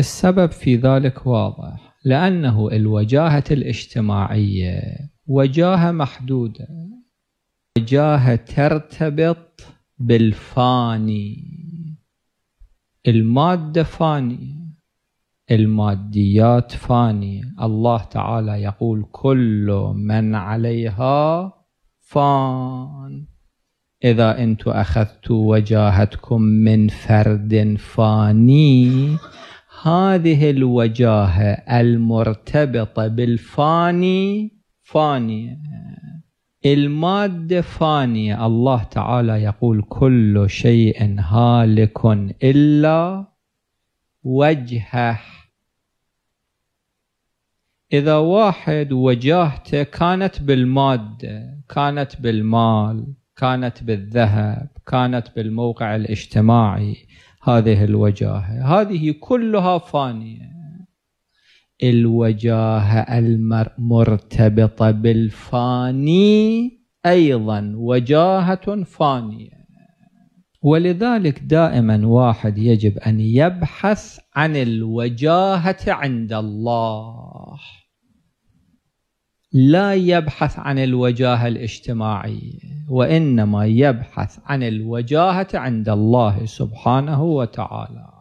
السبب في ذلك واضح، لأنه الوجاهة الاجتماعية وجاهة محدودة، وجاهة ترتبط بالفاني. المادة فانية، الماديات فانية. الله تعالى يقول كل من عليها فان. إذا أنتم أخذتوا وجاهتكم من فرد فاني، هذه الوجاهة المرتبطة بالفاني فانية. المادة فانية. الله تعالى يقول كل شيء هالك إلا وجهه. إذا واحد وجاهته كانت بالمادة، كانت بالمال، كانت بالذهب، كانت بالموقع الاجتماعي، هذه الوجاهة هذه كلها فانية. الوجاهة المرتبطة بالفاني أيضا وجاهة فانية. ولذلك دائما واحد يجب أن يبحث عن الوجاهة عند الله، لا يبحث عن الوجاهة الاجتماعية، وإنما يبحث عن الوجاهة عند الله سبحانه وتعالى.